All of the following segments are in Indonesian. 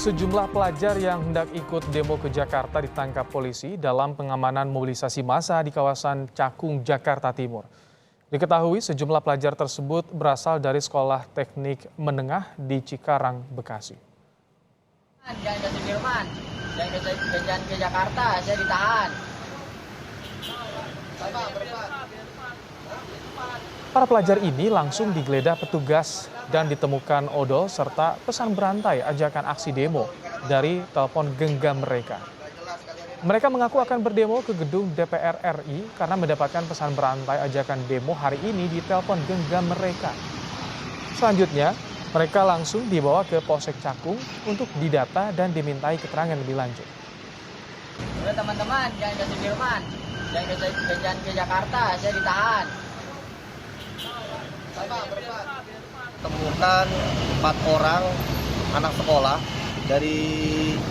Sejumlah pelajar yang hendak ikut demo ke Jakarta ditangkap polisi dalam pengamanan mobilisasi massa di kawasan Cakung, Jakarta Timur. Diketahui sejumlah pelajar tersebut berasal dari Sekolah Teknik Menengah di Cikarang, Bekasi. Jangan ke Sudirman, jangan ke Jakarta, saya ditahan. Para pelajar ini langsung digeledah petugas dan ditemukan odol serta pesan berantai ajakan aksi demo dari telepon genggam mereka. Mereka mengaku akan berdemo ke gedung DPR RI karena mendapatkan pesan berantai ajakan demo hari ini di telepon genggam mereka. Selanjutnya, mereka langsung dibawa ke Polsek Cakung untuk didata dan dimintai keterangan lebih lanjut. Udah teman-teman, jangan ke Sudirman, jangan ke Jakarta, saya ditahan. Temukan 4 orang anak sekolah dari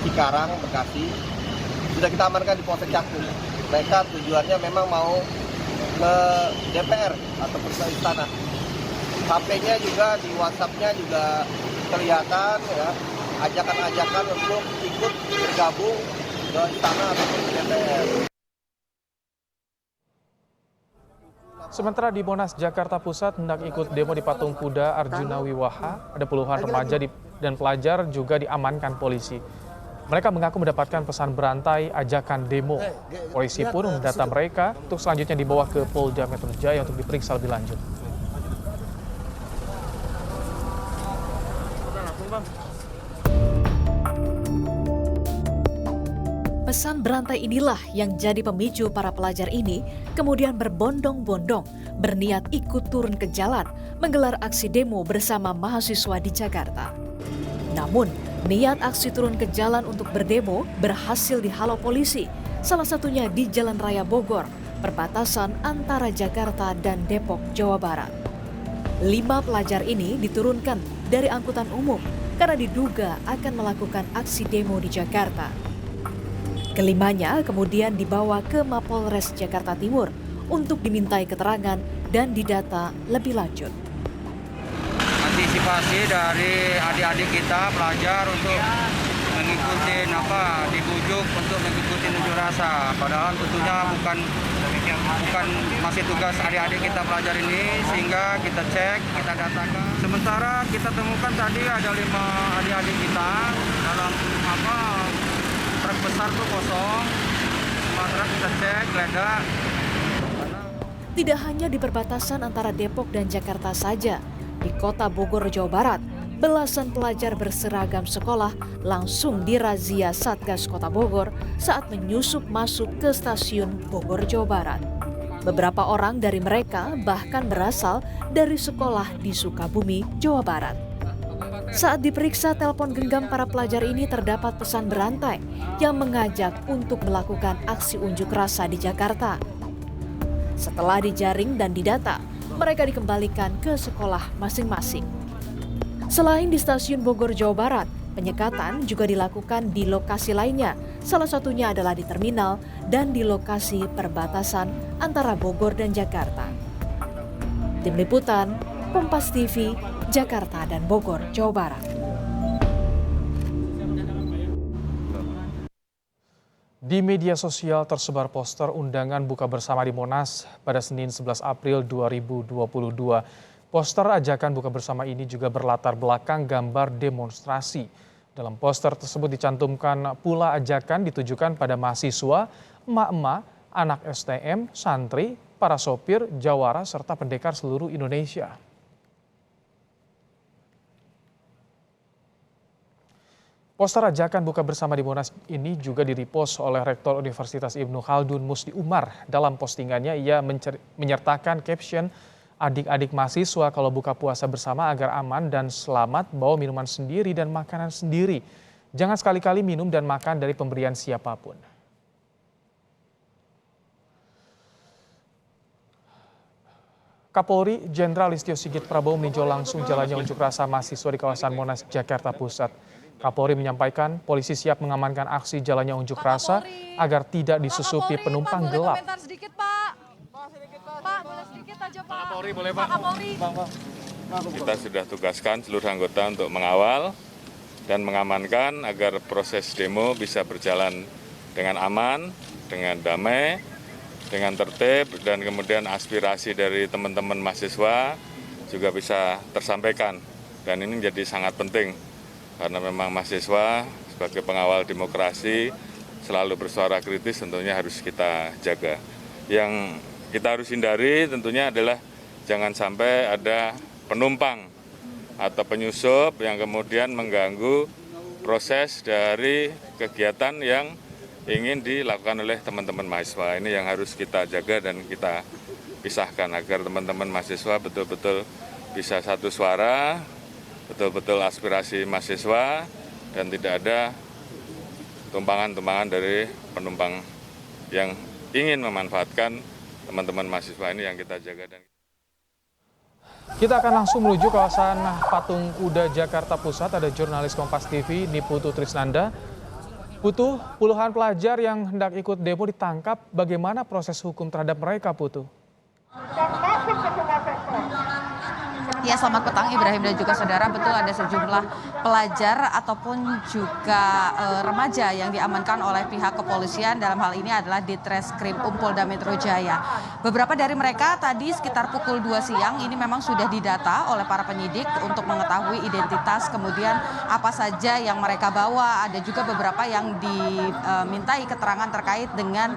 Cikarang, Bekasi. Sudah kita amankan di Polsek Cakung. Mereka tujuannya memang mau ke DPR atau ke istana. HP-nya juga, di WhatsApp-nya juga kelihatan ya, ajakan-ajakan untuk ikut bergabung ke istana atau ke DPR. Sementara di Monas, Jakarta Pusat hendak ikut demo di Patung Kuda Arjuna Wiwaha, ada puluhan remaja dan pelajar juga diamankan polisi. Mereka mengaku mendapatkan pesan berantai ajakan demo. Polisi pun mendata mereka untuk selanjutnya dibawa ke Polda Metro Jaya untuk diperiksa lebih lanjut. Pesan berantai inilah yang jadi pemicu para pelajar ini kemudian berbondong-bondong berniat ikut turun ke jalan menggelar aksi demo bersama mahasiswa di Jakarta. Namun, niat aksi turun ke jalan untuk berdemo berhasil dihalau polisi, salah satunya di Jalan Raya Bogor, perbatasan antara Jakarta dan Depok, Jawa Barat. 5 pelajar ini diturunkan dari angkutan umum karena diduga akan melakukan aksi demo di Jakarta. Kelimanya kemudian dibawa ke Mapolres Jakarta Timur untuk dimintai keterangan dan didata lebih lanjut. Antisipasi dari adik-adik kita pelajar untuk mengikuti dibujuk untuk mengikuti unjuk rasa. Padahal tentunya bukan masih tugas adik-adik kita pelajar ini, sehingga kita cek, kita datakan. Sementara kita temukan tadi ada 5 adik-adik kita dalam truk besar tuh kosong, truk kita cek, geledah. Tidak hanya di perbatasan antara Depok dan Jakarta saja, di kota Bogor, Jawa Barat, belasan pelajar berseragam sekolah langsung dirazia Satgas Kota Bogor saat menyusup masuk ke stasiun Bogor, Jawa Barat. Beberapa orang dari mereka bahkan berasal dari sekolah di Sukabumi, Jawa Barat. Saat diperiksa telepon genggam para pelajar ini terdapat pesan berantai yang mengajak untuk melakukan aksi unjuk rasa di Jakarta. Setelah dijaring dan didata, mereka dikembalikan ke sekolah masing-masing. Selain di stasiun Bogor, Jawa Barat, penyekatan juga dilakukan di lokasi lainnya, salah satunya adalah di terminal dan di lokasi perbatasan antara Bogor dan Jakarta. Tim Liputan, Kompas TV, Jakarta dan Bogor, Jawa Barat. Di media sosial tersebar poster undangan buka bersama di Monas pada Senin 11 April 2022. Poster ajakan buka bersama ini juga berlatar belakang gambar demonstrasi. Dalam poster tersebut dicantumkan pula ajakan ditujukan pada mahasiswa, emak-emak, anak STM, santri, para sopir, jawara, serta pendekar seluruh Indonesia. Poster ajakan buka bersama di Monas ini juga direpost oleh Rektor Universitas Ibnu Khaldun Musdi Umar. Dalam postingannya ia menyertakan caption, adik-adik mahasiswa kalau buka puasa bersama agar aman dan selamat bawa minuman sendiri dan makanan sendiri. Jangan sekali-kali minum dan makan dari pemberian siapapun. Kapolri Jenderal Listio Sigit Prabowo meninjau langsung jalannya unjuk rasa mahasiswa di kawasan Monas, Jakarta Pusat. Kapolri menyampaikan polisi siap mengamankan aksi jalannya unjuk rasa agar tidak disusupi penumpang gelap. Pak, sedikit, Pak. Pak, boleh sedikit aja, Pak. Kapolri, boleh, Pak. Kapolri. Kita sudah tugaskan seluruh anggota untuk mengawal dan mengamankan agar proses demo bisa berjalan dengan aman, dengan damai, dengan tertib, dan kemudian aspirasi dari teman-teman mahasiswa juga bisa tersampaikan. Dan ini menjadi sangat penting karena memang mahasiswa sebagai pengawal demokrasi selalu bersuara kritis, tentunya harus kita jaga. Yang kita harus hindari tentunya adalah jangan sampai ada penumpang atau penyusup yang kemudian mengganggu proses dari kegiatan yang ingin dilakukan oleh teman-teman mahasiswa. Ini yang harus kita jaga dan kita pisahkan agar teman-teman mahasiswa betul-betul bisa satu suara, betul-betul aspirasi mahasiswa, dan tidak ada tumpangan-tumpangan dari penumpang yang ingin memanfaatkan teman-teman mahasiswa ini yang kita jaga. Kita akan langsung menuju kawasan Patung Kuda Jakarta Pusat. Ada jurnalis Kompas TV Niputu Trisnanda. Putu, puluhan pelajar yang hendak ikut demo ditangkap. Bagaimana proses hukum terhadap mereka, Putu? Ya, selamat petang Ibrahim dan juga saudara. Betul, ada sejumlah pelajar ataupun juga remaja yang diamankan oleh pihak kepolisian. Dalam hal ini adalah Ditreskrim Polda Metro Jaya. Beberapa dari mereka tadi sekitar pukul 2 siang ini memang sudah didata oleh para penyidik untuk mengetahui identitas, kemudian apa saja yang mereka bawa. Ada juga beberapa yang dimintai keterangan terkait dengan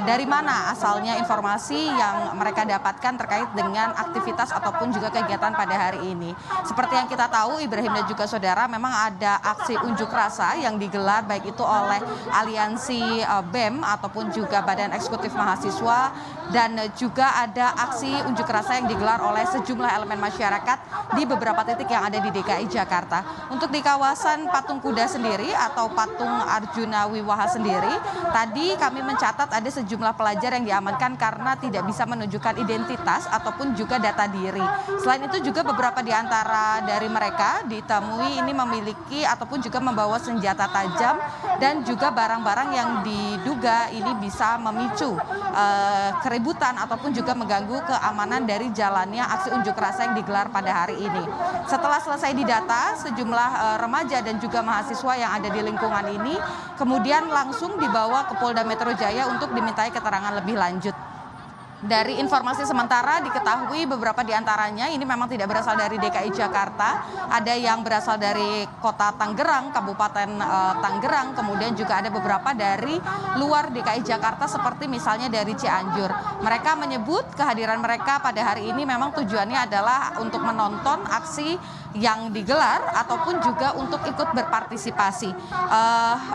dari mana asalnya informasi yang mereka dapatkan terkait dengan aktivitas ataupun juga kegiatan pada hari ini. Seperti yang kita tahu Ibrahim dan juga saudara, memang ada aksi unjuk rasa yang digelar baik itu oleh Aliansi BEM ataupun juga Badan Eksekutif Mahasiswa, dan juga ada aksi unjuk rasa yang digelar oleh sejumlah elemen masyarakat di beberapa titik yang ada di DKI Jakarta. Untuk di kawasan Patung Kuda sendiri atau Patung Arjuna Wiwaha sendiri, tadi kami mencatat ada sejumlah pelajar yang diamankan karena tidak bisa menunjukkan identitas ataupun juga data diri. Selain itu juga beberapa di antara dari mereka ditemui ini memiliki ataupun juga membawa senjata tajam dan juga barang-barang yang diduga ini bisa memicu keributan ataupun juga mengganggu keamanan dari jalannya aksi unjuk rasa yang digelar pada hari ini. Setelah selesai didata, sejumlah remaja dan juga mahasiswa yang ada di lingkungan ini kemudian langsung dibawa ke Polda Metro Jaya untuk dimintai keterangan lebih lanjut. Dari informasi sementara diketahui beberapa di antaranya ini memang tidak berasal dari DKI Jakarta, ada yang berasal dari kota Tangerang, Kabupaten Tangerang, kemudian juga ada beberapa dari luar DKI Jakarta seperti misalnya dari Cianjur. Mereka menyebut kehadiran mereka pada hari ini memang tujuannya adalah untuk menonton aksi yang digelar ataupun juga untuk ikut berpartisipasi.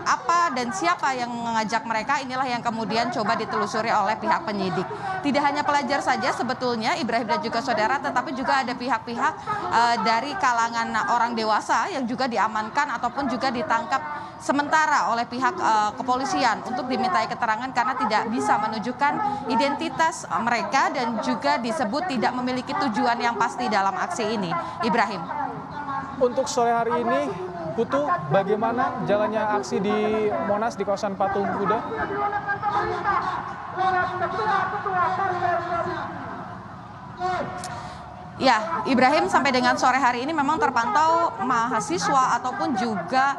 Apa dan siapa yang mengajak mereka, inilah yang kemudian coba ditelusuri oleh pihak penyidik. Tidak hanya pelajar saja sebetulnya Ibrahim dan juga saudara, tetapi juga ada pihak-pihak dari kalangan orang dewasa yang juga diamankan ataupun juga ditangkap sementara oleh pihak kepolisian untuk dimintai keterangan karena tidak bisa menunjukkan identitas mereka dan juga disebut tidak memiliki tujuan yang pasti dalam aksi ini. Ibrahim. Untuk sore hari ini, Putu, bagaimana jalannya aksi di Monas di kawasan Patung Kuda? Ya, Ibrahim, sampai dengan sore hari ini memang terpantau mahasiswa ataupun juga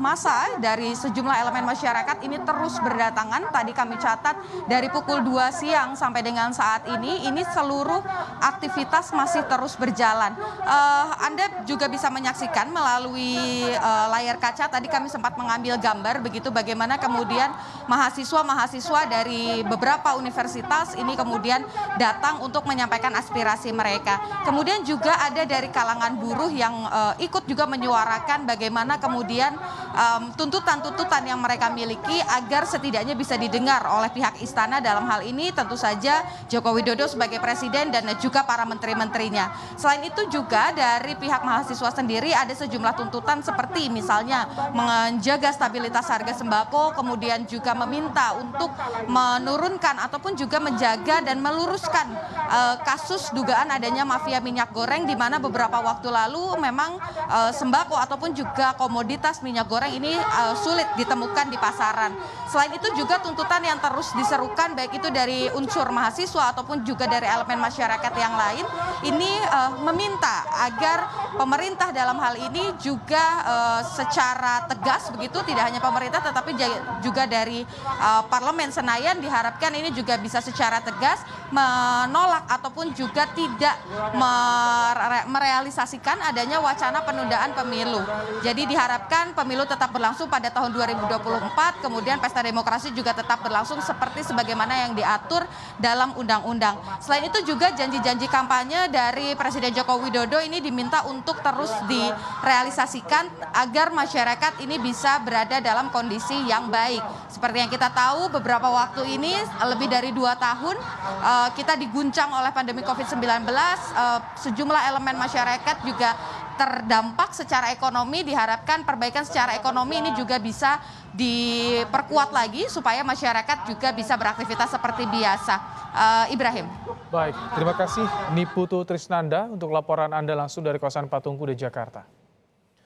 massa dari sejumlah elemen masyarakat ini terus berdatangan. Tadi kami catat dari pukul 2 siang sampai dengan saat ini seluruh aktivitas masih terus berjalan. Anda juga bisa menyaksikan melalui layar kaca, tadi kami sempat mengambil gambar begitu bagaimana kemudian mahasiswa-mahasiswa dari beberapa universitas ini kemudian datang untuk menyampaikan aspirasi mereka. Kemudian juga ada dari kalangan buruh yang ikut juga menyuarakan bagaimana kemudian tuntutan-tuntutan yang mereka miliki agar setidaknya bisa didengar oleh pihak istana, dalam hal ini tentu saja Joko Widodo sebagai presiden dan juga para menteri-menterinya. Selain itu juga dari pihak mahasiswa sendiri ada sejumlah tuntutan seperti misalnya menjaga stabilitas harga sembako, kemudian juga meminta untuk menurunkan ataupun juga menjaga dan meluruskan kasus dugaan ada adanya mafia minyak goreng, di mana beberapa waktu lalu memang sembako ataupun juga komoditas minyak goreng ini sulit ditemukan di pasaran. Selain itu juga tuntutan yang terus diserukan baik itu dari unsur mahasiswa ataupun juga dari elemen masyarakat yang lain ini meminta agar pemerintah dalam hal ini juga secara tegas begitu, tidak hanya pemerintah tetapi juga dari Parlemen Senayan diharapkan ini juga bisa secara tegas menolak ataupun juga tidak merealisasikan adanya wacana penundaan pemilu. Jadi diharapkan pemilu tetap berlangsung pada tahun 2024, kemudian pesta demokrasi juga tetap berlangsung seperti sebagaimana yang diatur dalam undang-undang. Selain itu juga janji-janji kampanye dari Presiden Joko Widodo ini diminta untuk terus direalisasikan agar masyarakat ini bisa berada dalam kondisi yang baik. Seperti yang kita tahu beberapa waktu ini lebih dari 2 tahun kita diguncang oleh pandemi COVID-19, sejumlah elemen masyarakat juga terdampak secara ekonomi. Diharapkan perbaikan secara ekonomi ini juga bisa diperkuat lagi supaya masyarakat juga bisa beraktivitas seperti biasa. Ibrahim. Baik, terima kasih Niputu Trisnanda untuk laporan Anda langsung dari kawasan Patung Kuda, Jakarta.